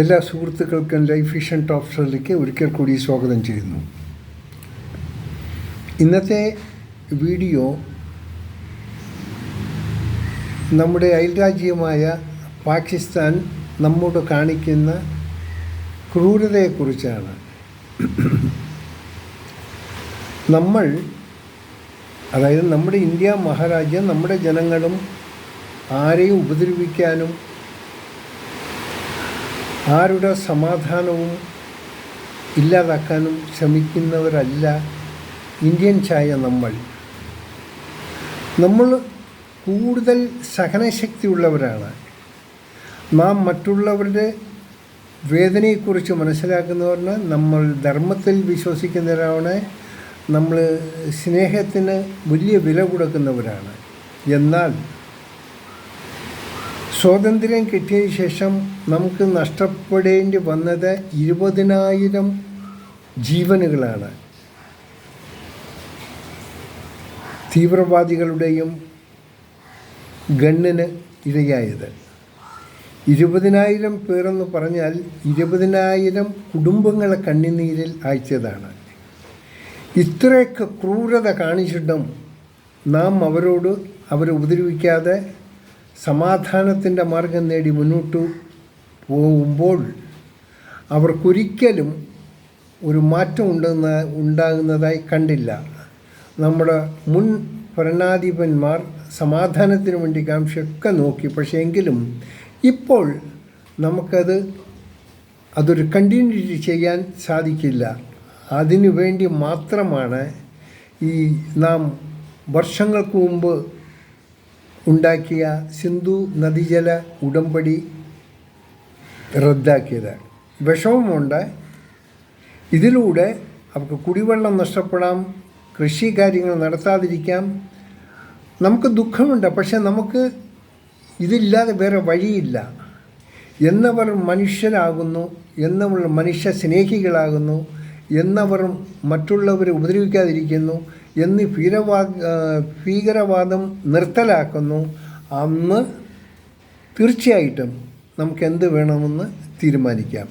എല്ലാ സുഹൃത്തുക്കൾക്കും life vision ടോക്സിലേക്ക് ഒരിക്കൽ കൂടി സ്വാഗതം ചെയ്യുന്നു. ഇന്നത്തെ വീഡിയോ നമ്മുടെ അയൽരാജ്യമായ പാകിസ്ഥാൻ നമ്മോട് കാണിക്കുന്ന ക്രൂരതയെക്കുറിച്ചാണ്. അതായത് നമ്മുടെ ഇന്ത്യ മഹാരാജ്യം, നമ്മുടെ ജനങ്ങളും ആരെയും ഉപദ്രവിക്കാനും ആരുടെ സമാധാനവും ഇല്ലാതാക്കാനും ശ്രമിക്കുന്നവരല്ല ഇന്ത്യൻസായ നമ്മൾ കൂടുതൽ സഹനശക്തിയുള്ളവരാണ്. നാം മറ്റുള്ളവരുടെ വേദനയെക്കുറിച്ച് മനസ്സിലാക്കുന്നവരാണ്. നമ്മൾ ധർമ്മത്തിൽ വിശ്വസിക്കുന്നവരാണ്. നമ്മൾ സ്നേഹത്തിന് വലിയ വില കൊടുക്കുന്നവരാണ്. എന്നാൽ സ്വാതന്ത്ര്യം കിട്ടിയതിന് ശേഷം നമുക്ക് നഷ്ടപ്പെടേണ്ടി വന്നത് 20,000 ജീവനുകളാണ്. തീവ്രവാദികളുടെയും ഗണ്ണിന് ഇരയായത് 20,000 പേരെന്ന് പറഞ്ഞാൽ 20,000 കുടുംബങ്ങളെ കണ്ണുനീരിൽ അയച്ചതാണ്. ഇത്രയൊക്കെ ക്രൂരത കാണിച്ചിട്ടും നാം അവരെ ഉപദ്രവിക്കാതെ സമാധാനത്തിൻ്റെ മാർഗം നേടി മുന്നോട്ട് പോകുമ്പോൾ അവർക്കൊരിക്കലും ഒരു മാറ്റം ഉണ്ടാകുന്നതായി കണ്ടില്ല. നമ്മുടെ മുൻ ഭരണാധിപന്മാർ സമാധാനത്തിന് വേണ്ടി കാംക്ഷയൊക്കെ നോക്കി. പക്ഷേ എങ്കിലും ഇപ്പോൾ അതൊരു കണ്ടിന്യൂറ്റി ചെയ്യാൻ സാധിക്കില്ല. അതിനു വേണ്ടി മാത്രമാണ് നാം വർഷങ്ങൾക്ക് മുമ്പ് ഉണ്ടാക്കിയ സിന്ധു നദീജല ഉടമ്പടി റദ്ദാക്കിയത്. വിഷമമുണ്ട്. ഇതിലൂടെ അവർക്ക് കുടിവെള്ളം നഷ്ടപ്പെടാം, കൃഷി കാര്യങ്ങൾ നടത്താതിരിക്കാം. നമുക്ക് ദുഃഖമുണ്ട്. പക്ഷെ നമുക്ക് ഇതില്ലാതെ വേറെ വഴിയില്ല. എന്നവർ മനുഷ്യരാകുന്നു, എന്നവർ മനുഷ്യ സ്നേഹികളാകുന്നു, എന്നവർ മറ്റുള്ളവരെ ഉപദ്രവിക്കാതിരിക്കുന്നു, എന്ന് ഭീകരവാദം നിർത്തലാക്കുന്നു. അന്ന് തീർച്ചയായിട്ടും നമുക്ക് എന്ത് വേണമെന്ന് തീരുമാനിക്കാം.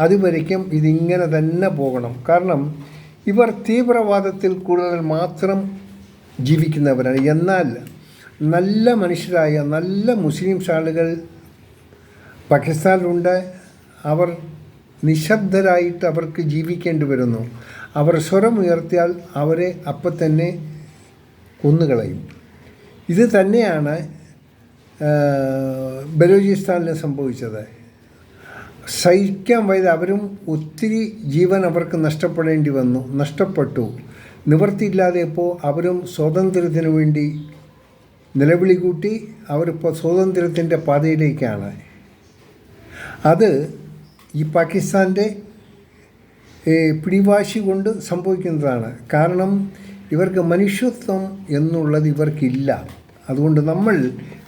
അതുവരയ്ക്കും ഇതിങ്ങനെ തന്നെ പോകണം. കാരണം ഇവർ തീവ്രവാദത്തിൽ കൂടുതൽ മാത്രം ജീവിക്കുന്നവരാണ്. എന്നാൽ നല്ല മനുഷ്യരായ നല്ല മുസ്ലിംസ് ആളുകൾ പാകിസ്ഥാനിലുണ്ട്. അവർ നിശബ്ദരായിട്ട് അവർക്ക് ജീവിക്കേണ്ടി വരുന്നു. അവർ സ്വരമുയർത്തിയാൽ അവരെ അപ്പം തന്നെ കൊന്നുകളയും. ഇത് തന്നെയാണ് ബലൂചിസ്ഥാനിൽ സംഭവിച്ചത്. സഹിക്കാൻ വയ്യാതെ അവരും ഒത്തിരി ജീവൻ അവർക്ക് നഷ്ടപ്പെട്ടു. നിവൃത്തിയില്ലാതെയപ്പോൾ അവരും സ്വാതന്ത്ര്യത്തിന് വേണ്ടി നിലവിളി കൂട്ടി. അവരിപ്പോൾ സ്വാതന്ത്ര്യത്തിൻ്റെ പാതയിലേക്കാണ്. അത് ഈ പാകിസ്ഥാൻ്റെ പിടിവാശി കൊണ്ട് സംഭവിക്കുന്നതാണ്. കാരണം ഇവർക്ക് മനുഷ്യത്വം എന്നുള്ളത് ഇവർക്കില്ല. അതുകൊണ്ട് നമ്മൾ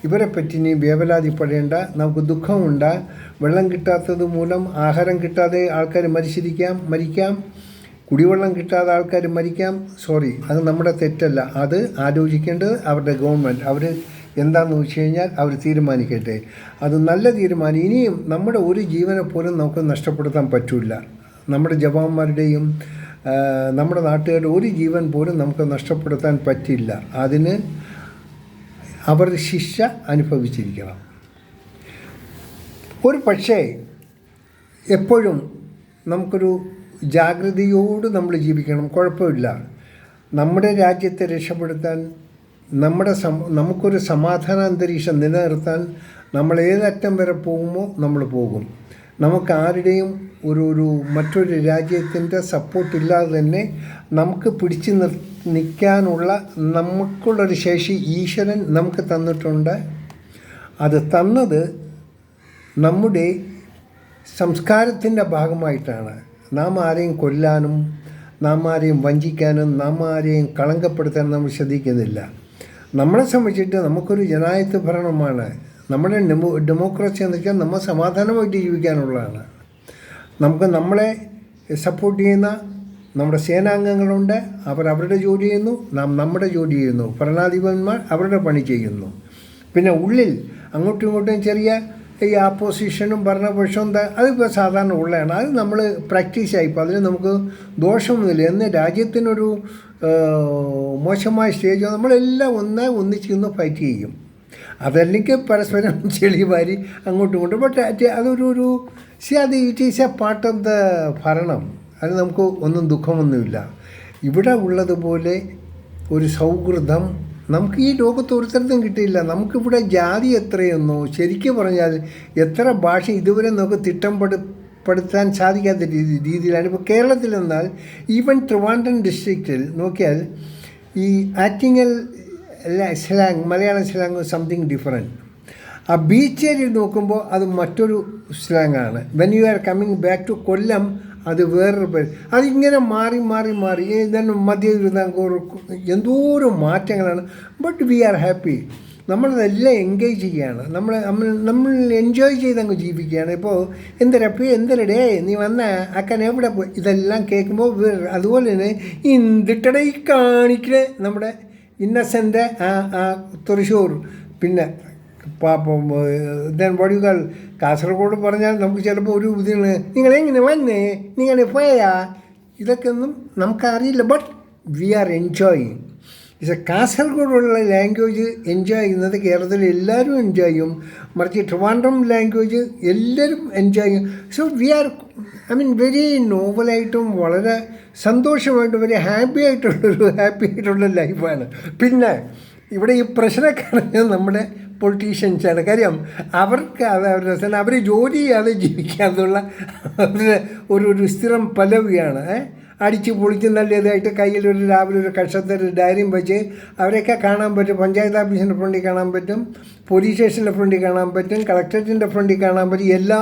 ഇവരെ പറ്റി ഇനി വേവലാതിപ്പെടേണ്ട. നമുക്ക് ദുഃഖമുണ്ട്. വെള്ളം കിട്ടാത്തത് മൂലം ആഹാരം കിട്ടാതെ ആൾക്കാർ മരിക്കാം. കുടിവെള്ളം കിട്ടാതെ ആൾക്കാർ മരിക്കാം. അത് നമ്മുടെ തെറ്റല്ല. അത് ആലോചിക്കേണ്ടത് അവരുടെ ഗവൺമെൻറ്. അവർ എന്താണെന്ന് വെച്ച് കഴിഞ്ഞാൽ അവർ തീരുമാനിക്കട്ടെ. അത് നല്ല തീരുമാനം. ഇനിയും നമ്മുടെ ഒരു ജീവനെ പോലും നമുക്ക് നഷ്ടപ്പെടുത്താൻ പറ്റില്ല. നമ്മുടെ ജവാന്മാരുടെയും നമ്മുടെ നാട്ടുകാരുടെ ഒരു ജീവൻ പോലും നമുക്ക് നഷ്ടപ്പെടുത്താൻ പറ്റില്ല. അതിന് അവർ ശിക്ഷ അനുഭവിച്ചിരിക്കണം. ഒരു പക്ഷേ എപ്പോഴും നമുക്കൊരു ജാഗ്രതയോട് നമ്മൾ ജീവിക്കണം. കുഴപ്പമില്ല. നമ്മുടെ രാജ്യത്തെ രക്ഷപ്പെടുത്താൻ, നമുക്കൊരു സമാധാന അന്തരീക്ഷം നിലനിർത്താൻ നമ്മൾ ഏതറ്റം വരെ പോകുമോ നമ്മൾ പോകും. നമുക്ക് ആരുടെയും മറ്റൊരു രാജ്യത്തിൻ്റെ സപ്പോർട്ടില്ലാതെ തന്നെ നമുക്ക് പിടിച്ചു നിൽക്കാനുള്ള നമുക്കുള്ളൊരു ശേഷി ഈശ്വരൻ നമുക്ക് തന്നിട്ടുണ്ട്. അത് തന്നത് നമ്മുടെ സംസ്കാരത്തിൻ്റെ ഭാഗമായിട്ടാണ്. നാം ആരെയും കൊല്ലാനും, നാം ആരെയും വഞ്ചിക്കാനും, നാം ആരെയും കളങ്കപ്പെടുത്താനും നമ്മൾ ശ്രദ്ധിക്കുന്നില്ല. നമ്മളെ സംബന്ധിച്ചിട്ട് നമുക്കൊരു ജനാധിപത്യ ഭരണമാണ്. നമ്മുടെ ഡെമോക്രസി എന്ന് വെച്ചാൽ നമ്മൾ സമാധാനമായിട്ട് ജീവിക്കാനുള്ളതാണ്. നമ്മളെ സപ്പോർട്ട് ചെയ്യുന്ന നമ്മുടെ സേനാംഗങ്ങളുണ്ട്. അവരുടെ ജോലി ചെയ്യുന്നു, നാം നമ്മുടെ ജോലി ചെയ്യുന്നു. ഭരണാധിപന്മാർ അവരുടെ പണി ചെയ്യുന്നു. പിന്നെ ഉള്ളിൽ അങ്ങോട്ടും ഇങ്ങോട്ടും ചെറിയ ഈ ആപ്പോസിഷനും ഭരണപക്ഷവും അതിപ്പോൾ സാധാരണ ഉള്ളതാണ്. അത് നമ്മൾ പ്രാക്ടീസായി. ഇപ്പോൾ അതിന് നമുക്ക് ദോഷമൊന്നുമില്ല. എന്ന് രാജ്യത്തിനൊരു മോശമായ സ്റ്റേജ് നമ്മളെല്ലാം ഒന്നിച്ചിരുന്ന് ഫൈറ്റ് ചെയ്യും. അതല്ലെങ്കിൽ പരസ്പരം ചെളി വാരി അങ്ങോട്ടും ഇങ്ങോട്ടും. ബട്ട് അതൊരു അത് it is A part of the ഭരണം. അത് നമുക്ക് ഒന്നും ദുഃഖമൊന്നുമില്ല. ഇവിടെ ഉള്ളതുപോലെ ഒരു സൗഹൃദം നമുക്ക് ഈ ലോകത്ത് ഒരുത്തരത്തും കിട്ടിയില്ല. നമുക്കിവിടെ ജാതി എത്രയെന്നോ ശരിക്കും പറഞ്ഞാൽ എത്ര ഭാഷ ഇതുവരെ നമുക്ക് തിട്ടപ്പെടുത്താൻ സാധിക്കാത്ത രീതിയിലാണ്. ഇപ്പോൾ കേരളത്തിൽ എന്നാൽ ഈവൻ ട്രിവാൻഡ്രം ഡിസ്ട്രിക്റ്റിൽ നോക്കിയാൽ ഈ Attingal slang, Malayalam slang something different. ആ ബീച്ച് ഏരിയയിൽ നോക്കുമ്പോൾ അത് മറ്റൊരു സ്ലാങ്ങാണ്. When you are coming back to Kollam അത് വേറൊരു പേര്. അതിങ്ങനെ മാറി ഇതന്നെ മധ്യ തിരുവിതാംകൂർ എന്തോരം മാറ്റങ്ങളാണ്. But we are happy. നമ്മളതെല്ലാം എൻഗേജ് ചെയ്യുകയാണ്. നമ്മൾ എൻജോയ് ചെയ്തങ്ങ് ജീവിക്കുകയാണ്. ഇപ്പോൾ എന്തരടേ നീ വന്ന അക്കൻ എവിടെ പോയി, ഇതെല്ലാം കേൾക്കുമ്പോൾ അതുപോലെ തന്നെ ഇന്തിട്ടടെ ഈ കാണിക്കണേ നമ്മുടെ ഇന്നസെൻ്റ് തൃശ്ശൂർ. പിന്നെ വടികൾ കാസർഗോഡ് പറഞ്ഞാൽ നമുക്ക് ചിലപ്പോൾ ഒരു ഇതിന് നിങ്ങളെങ്ങനെ വന്നേ, നിങ്ങൾ പോയാ, ഇതൊക്കെ ഒന്നും നമുക്കറിയില്ല. But we are enjoying. കാസർഗോഡുള്ള ലാംഗ്വേജ് എൻജോയ് ചെയ്യുന്നത് കേരളത്തിൽ എല്ലാവരും എൻജോയ് ചെയ്യും. മറിച്ച് ട്രിവാൻഡ്രം ലാംഗ്വേജ് എല്ലാവരും എൻജോയ് ചെയ്യും. സോ വി ആർ വെരി നോവലായിട്ടും വളരെ സന്തോഷമായിട്ടും വെരി ഹാപ്പി ആയിട്ടുള്ള ലൈഫാണ്. പിന്നെ ഇവിടെ ഈ പ്രശ്നക്കാരൻ നമ്മുടെ പൊളിറ്റീഷ്യൻസാണ്. കാര്യം അവർക്ക് അത് അവർ ജോലി ചെയ്യാതെ ജീവിക്കാന്നുള്ള അവരുടെ ഒരു സ്ഥിരം പലവിയാണ്. അടിച്ച് പൊളിച്ച് നല്ല ഇതായിട്ട് കയ്യിൽ രാവിലെ ഒരു കഷത്തിൽ ഡയറിയും വെച്ച് അവരെയൊക്കെ കാണാൻ പറ്റും. പഞ്ചായത്ത് ഓഫീസിൻ്റെ ഫ്രണ്ടിൽ കാണാൻ പറ്റും, പോലീസ് സ്റ്റേഷൻ്റെ ഫ്രണ്ടിൽ കാണാൻ പറ്റും, കളക്ടറേറ്റിൻ്റെ ഫ്രണ്ടിൽ കാണാൻ പറ്റും. എല്ലാ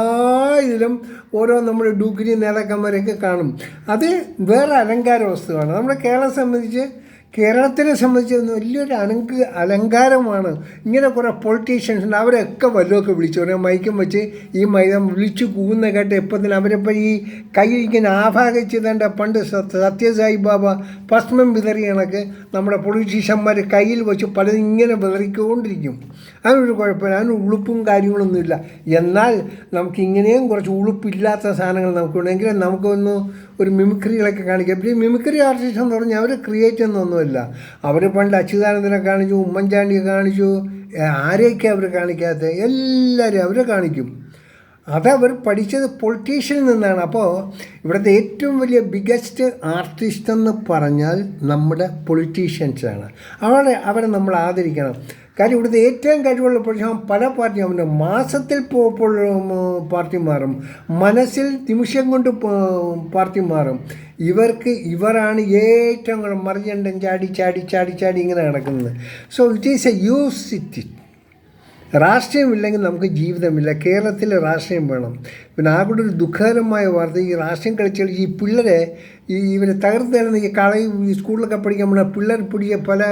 ഇതിലും ഓരോ നമ്മുടെ ഡൂക്കിരി നേതാക്കന്മാരെയൊക്കെ കാണും. അത് വേറെ അലങ്കാര വസ്തുവാണ്. നമ്മുടെ കേരളത്തിനെ സംബന്ധിച്ച് വലിയൊരു അലങ്കാരമാണ്. ഇങ്ങനെ കുറേ പൊളിറ്റീഷ്യൻസ് ഉണ്ട്. അവരൊക്കെ വല്ലതൊക്കെ വിളിച്ചു പറയാം, മൈക്കും വെച്ച് ഈ മൈദം വിളിച്ചു കൂന്ന കേട്ട് എപ്പത്തിന് അവരിപ്പോൾ ഈ കയ്യിലിരിക്കുന്ന ആഭാഗിച്ച് തൻ്റെ പണ്ട് സത്യസായി ബാബ ഭസ്മം വിതറി കണക്ക് നമ്മുടെ പൊളിറ്റീഷ്യന്മാർ കയ്യിൽ വെച്ച് പലതും ഇങ്ങനെ വിതറിക്കൊണ്ടിരിക്കും. അതിനൊരു കുഴപ്പമില്ല, അതിന് ഉളുപ്പും കാര്യങ്ങളൊന്നുമില്ല. എന്നാൽ നമുക്കിങ്ങനെയും കുറച്ച് ഉളുപ്പില്ലാത്ത സാധനങ്ങൾ നമുക്കുണ്ടെങ്കിൽ നമുക്കൊന്ന് ഒരു മിമിക്രികളൊക്കെ കാണിക്കാം. പിന്നെ മിമിക്രി ആർട്ടിസ്റ്റ് എന്ന് പറഞ്ഞാൽ അവർ ക്രിയേറ്റ് എന്നൊന്നുമില്ല. അവർ പണ്ട് അച്യുതാനന്ദനെ കാണിച്ചു, ഉമ്മൻചാണ്ടിയെ കാണിച്ചു, ആരെയൊക്കെ അവർ കാണിക്കാത്ത എല്ലാവരും അവരെ കാണിക്കും. അതവർ പഠിച്ചത് പൊളിറ്റീഷ്യനിൽ നിന്നാണ്. അപ്പോൾ ഇവിടുത്തെ ഏറ്റവും വലിയ ബിഗസ്റ്റ് ആർട്ടിസ്റ്റ് എന്ന് പറഞ്ഞാൽ നമ്മുടെ പൊളിറ്റീഷ്യൻസാണ്. അവരെ നമ്മൾ ആദരിക്കണം. കാര്യം ഇവിടുത്തെ ഏറ്റവും കഴിവുള്ള പൊളിറ്റീഷ്യൻ പല പാർട്ടിയും അവൻ്റെ മാസത്തിൽ പാർട്ടി മാറും, മനസ്സിൽ നിമിഷം കൊണ്ട് പാർട്ടി മാറും. ഇവരാണ് ഏറ്റവും കൂടെ മറിഞ്ഞണ്ടൻ ചാടി ഇങ്ങനെ നടക്കുന്നത്. സോ ഇറ്റ് ഈസ് എ യൂസിറ്റി. രാഷ്ട്രീയമില്ലെങ്കിൽ നമുക്ക് ജീവിതമില്ല. കേരളത്തിൽ രാഷ്ട്രീയം വേണം. പിന്നെ ആ കൂടെ ഒരു ദുഃഖകരമായ വാർത്ത, ഈ രാഷ്ട്രീയം കളിച്ചാൽ ഈ പിള്ളേരെ ഇവരെ തകർത്തേന്ന് ഈ സ്കൂളിലൊക്കെ പഠിക്കാൻ പോണ പിള്ളേർ പിടിച്ച പല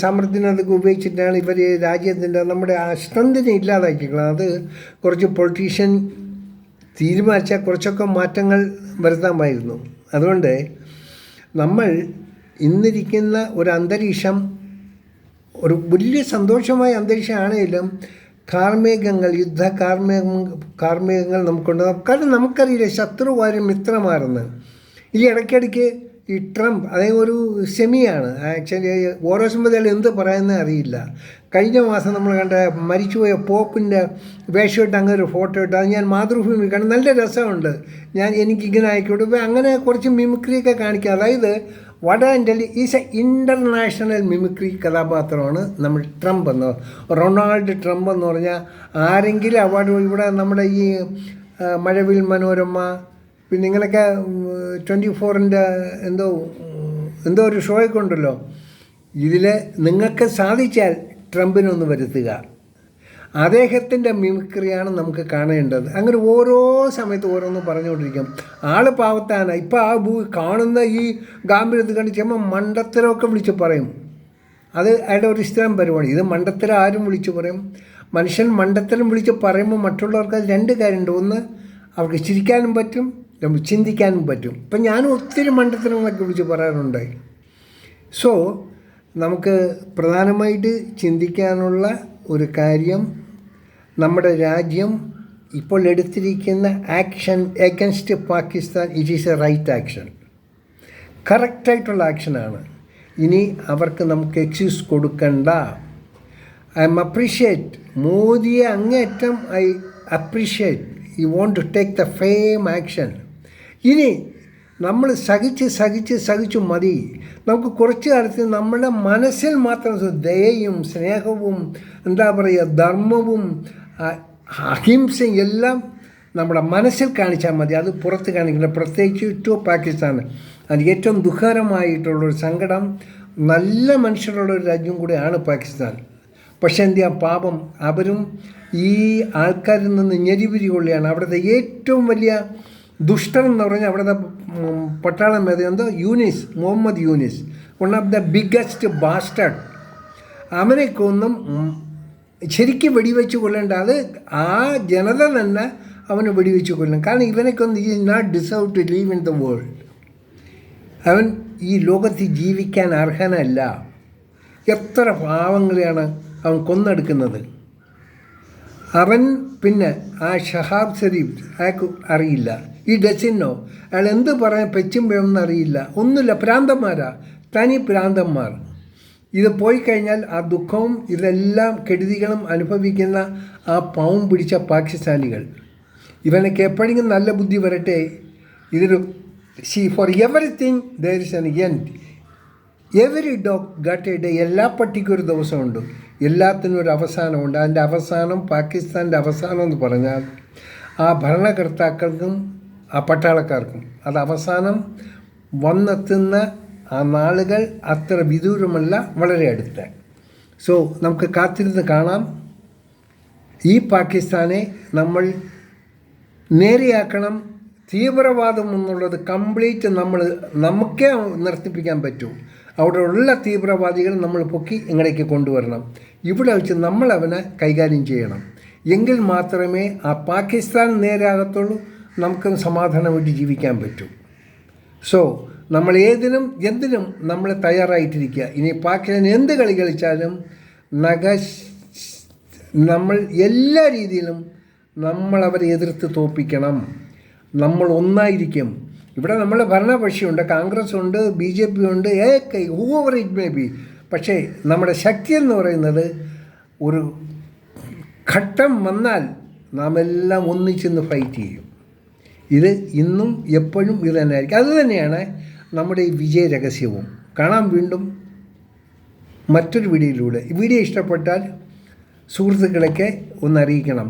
സാമർഥ്യത്തിനതൊക്കെ ഉപയോഗിച്ചിട്ടാണ് ഇവർ രാജ്യത്തിൻ്റെ നമ്മുടെ സ്ട്രെങ്തിനെ ഇല്ലാതാക്കിക്കളാം. അത് കുറച്ച് പൊളിറ്റീഷ്യൻ തീരുമാനിച്ചാൽ കുറച്ചൊക്കെ മാറ്റങ്ങൾ വരുത്താമായിരുന്നു. അതുകൊണ്ട് നമ്മൾ ഇന്നിരിക്കുന്ന ഒരു അന്തരീക്ഷം ഒരു വലിയ സന്തോഷമായ അന്തരീക്ഷമാണെങ്കിലും യുദ്ധ കാർമേഘങ്ങൾ നമുക്കുണ്ട്. കാരണം നമുക്കറിയില്ല ശത്രുവാരും മിത്രമാരെന്ന്. ഈ ഇടയ്ക്കിടയ്ക്ക് ഈ ട്രംപ് അതായത് ഒരു സെമിയാണ് ആക്ച്വലി. ഓരോ സമയത്ത് എന്ത് പറയുന്നത് അറിയില്ല. കഴിഞ്ഞ മാസം നമ്മൾ കണ്ട മരിച്ചുപോയ പോപ്പിൻ്റെ വേഷമിട്ട് അങ്ങനെ ഒരു ഫോട്ടോ ഇട്ട് അത് ഞാൻ മാതൃഭൂമി കണ്ട് നല്ല രസമുണ്ട്. എനിക്കിങ്ങനെ ആയിക്കോട്ടെ അങ്ങനെ കുറച്ച് മിമിക്രിയൊക്കെ കാണിക്കുക. അതായത് വടകൻ്റെലി ഈസ് എ ഇൻ്റർനാഷണൽ മിമിക്രി കഥാപാത്രമാണ് നമ്മൾ ട്രംപ് റൊണാൾഡ് ട്രംപ് എന്ന് പറഞ്ഞാൽ ആരെങ്കിലും അവാർഡ് ഇവിടെ നമ്മുടെ ഈ മഴവിൽ മനോരമ പിന്നെ ഇങ്ങനെയൊക്കെ 24-ൻ്റെ എന്തോ ഒരു ഷോയൊക്കെ ഉണ്ടല്ലോ, ഇതിൽ നിങ്ങൾക്ക് സാധിച്ചാൽ ട്രംപിനൊന്ന് വരുത്തുക. അദ്ദേഹത്തിൻ്റെ മിമിക്രിയാണ് നമുക്ക് കാണേണ്ടത്. അങ്ങനെ ഓരോ സമയത്ത് ഓരോന്ന് പറഞ്ഞുകൊണ്ടിരിക്കും. ആൾ പാവത്താണ്. ഇപ്പോൾ കാണുന്ന ഈ ഗാംഭീര്യത്തിൽ കണ്ട് ചെയ്യുമ്പോൾ മണ്ടത്തരമൊക്കെ വിളിച്ച് പറയും. അത് അയാളുടെ ഒരു സ്ഥിരം പരിപാടി. ഇത് മണ്ടത്തരം ആരും വിളിച്ച് പറയും. മനുഷ്യൻ മണ്ടത്തരം വിളിച്ച് പറയുമ്പോൾ മറ്റുള്ളവർക്ക് അത് രണ്ട് കാര്യമുണ്ട്. ഒന്ന്, അവർക്ക് ചിരിക്കാനും പറ്റും, ചിന്തിക്കാനും പറ്റും. ഇപ്പം ഞാനും ഒത്തിരി മണ്ടത്തരങ്ങളൊക്കെ വിളിച്ച് പറയാറുണ്ട്. സോ നമുക്ക് പ്രധാനമായിട്ട് ചിന്തിക്കാനുള്ള ഒരു കാര്യം, നമ്മുടെ രാജ്യം ഇപ്പോൾ എടുത്തിരിക്കുന്ന action against Pakistan it is a right action, കറക്റ്റായിട്ടുള്ള ആക്ഷനാണ്. ഇനി അവർക്ക് നമുക്ക് എക്സ്ക്യൂസ് കൊടുക്കണ്ട. ഐ എം അപ്രീഷിയേറ്റ് മോദിയെ അങ്ങേറ്റം I appreciate. You want to take the firm action. ഇനി നമ്മൾ സഹിച്ചു മതി. നമുക്ക് കുറച്ച് കാലത്ത് നമ്മുടെ മനസ്സിൽ മാത്രം ദയയും സ്നേഹവും എന്താ പറയുക ധർമ്മവും അഹിംസയും എല്ലാം നമ്മുടെ മനസ്സിൽ കാണിച്ചാൽ മതി. അത് പുറത്ത് കാണിക്കില്ല, പ്രത്യേകിച്ച് ടു പാകിസ്ഥാൻ. അത് ഏറ്റവും ദുഃഖകരമായിട്ടുള്ളൊരു സങ്കടം. നല്ല മനുഷ്യരുള്ളൊരു രാജ്യം കൂടെയാണ് പാകിസ്ഥാൻ. പക്ഷേ എന്തിയാ പാപം, അവരും ഈ ആൾക്കാരിൽ നിന്ന് ഞെരിപിരി കൊള്ളിയാണ്. അവിടുത്തെ ഏറ്റവും വലിയ ദുഷ്ടൻ എന്ന് പറഞ്ഞാൽ അവിടുത്തെ പട്ടാള മേധാവി Younis, Muhammad Younis, one of the biggest bastard. അവനെക്കൊന്നും ശരിക്കും വെടിവെച്ച് കൊല്ലേണ്ട, അത് ആ ജനത തന്നെ അവനെ വെടിവെച്ച് കൊല്ലും. കാരണം ഇവനൊക്കൊന്നും ഈ not deserve to live in the world. അവൻ ഈ ലോകത്ത് ജീവിക്കാൻ അർഹനല്ല. എത്ര പാവങ്ങളെയാണ് അവൻ കൊന്നെടുക്കുന്നത്. അവൻ പിന്നെ ആ ഷഹാബ് ഷെരീഫ് അയാൾക്ക് അറിയില്ല, ഈ ഡസിനോ അയാൾ എന്ത് പറയാൻ പെച്ചുമ്പോഴൊന്നും അറിയില്ല, ഒന്നുമില്ല. ഭ്രാന്തന്മാരാ, തനി ഭ്രാന്തന്മാർ. ഇത് പോയി കഴിഞ്ഞാൽ ആ ദുഃഖവും ഇതെല്ലാം കെടുതികളും അനുഭവിക്കുന്ന ആ പാവം പിടിച്ച പാകിസ്ഥാനികൾ. ഇവനൊക്കെ എപ്പോഴെങ്കിലും നല്ല ബുദ്ധി വരട്ടെ. ഇതൊരു for everything there is an end. Every dog got a day. എല്ലാ പട്ടിക്കും ഒരു ദിവസമുണ്ട്, എല്ലാത്തിനും ഒരു അവസാനമുണ്ട്. അതിൻ്റെ അവസാനം പാകിസ്ഥാൻ്റെ അവസാനം എന്ന് പറഞ്ഞാൽ ആ ഭരണകർത്താക്കൾക്കും ആ പട്ടാളക്കാർക്കും അത് അവസാനം വന്നെത്തുന്ന ആ നാളുകൾ അത്ര വിദൂരമല്ല, വളരെ അടുത്ത. സോ നമുക്ക് കാത്തിരുന്ന് കാണാം. ഈ പാകിസ്ഥാനെ നമ്മൾ നേരെയാക്കണം. തീവ്രവാദം എന്നുള്ളത് കംപ്ലീറ്റ് നമുക്കേ നിർത്തിപ്പിക്കാൻ പറ്റൂ. അവിടെ ഉള്ള തീവ്രവാദികൾ നമ്മൾ പൊക്കി ഇങ്ങടേക്ക് കൊണ്ടുവരണം. ഇവിടെ വെച്ച് നമ്മൾ അവനെ കൈകാര്യം ചെയ്യണം. എങ്കിൽ മാത്രമേ ആ പാകിസ്ഥാൻ നേരാകത്തുള്ളൂ, നമുക്ക് സമാധാനമായിട്ട് ജീവിക്കാൻ പറ്റൂ. സോ നമ്മൾ എന്തിനും നമ്മൾ തയ്യാറായിട്ടിരിക്കുക. ഇനി പാകിസ്ഥാൻ എന്ത് കളി കളിച്ചാലും നമ്മൾ എല്ലാ രീതിയിലും നമ്മളവരെ എതിർത്ത് തോൽപ്പിക്കണം. നമ്മൾ ഒന്നായിരിക്കും. ഇവിടെ നമ്മൾ ഭരണപക്ഷിയുണ്ട്, കോൺഗ്രസ് ഉണ്ട്, BJP ഉണ്ട്, ഹൂവർ ഇറ്റ് മേ ബി. പക്ഷേ നമ്മുടെ ശക്തി എന്ന് പറയുന്നത് ഒരു ഘട്ടം വന്നാൽ നാം എല്ലാം ഒന്നിച്ചെന്ന് ഫൈറ്റ് ചെയ്യും. ഇത് ഇന്നും എപ്പോഴും ഇത് തന്നെയായിരിക്കും. അതുതന്നെയാണ് നമ്മുടെ ഈ വിജയ രഹസ്യവും. കാണാം വീണ്ടും മറ്റൊരു വീഡിയോയിലൂടെ. ഈ വീഡിയോ ഇഷ്ടപ്പെട്ടാൽ സുഹൃത്തുക്കളൊക്കെ ഒന്ന് അറിയിക്കണം.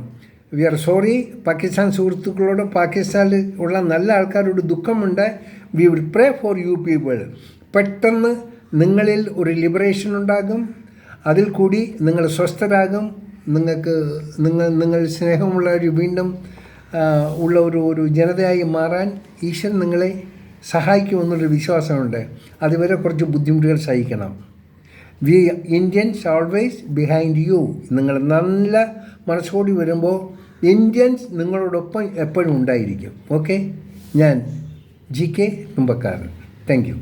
V R sorry. പാകിസ്ഥാൻ സുഹൃത്തുക്കളോട്, പാകിസ്ഥാനിൽ ഉള്ള നല്ല ആൾക്കാരോട് ദുഃഖമുണ്ട്. We will pray for you people. പെട്ടെന്ന് നിങ്ങളിൽ ഒരു ലിബറേഷൻ ഉണ്ടാകും. അതിൽ കൂടി നിങ്ങൾ സ്വസ്ഥരാകും. നിങ്ങൾ സ്നേഹമുള്ളവർ വീണ്ടും ഉള്ള ഒരു ജനതയായി മാറാൻ ഈശ്വരൻ നിങ്ങളെ സഹായിക്കുമെന്നുള്ളൊരു വിശ്വാസമുണ്ട്. അതുവരെ കുറച്ച് ബുദ്ധിമുട്ടുകൾ സഹിക്കണം. We Indians always behind you. നിങ്ങൾ നല്ല മനസ്സോടി വരുമ്പോൾ ഇന്ത്യൻസ് നിങ്ങളോടൊപ്പം എപ്പോഴും ഉണ്ടായിരിക്കും. ഓക്കെ, ഞാൻ GK തുമ്പക്കാരൻ. Thank you.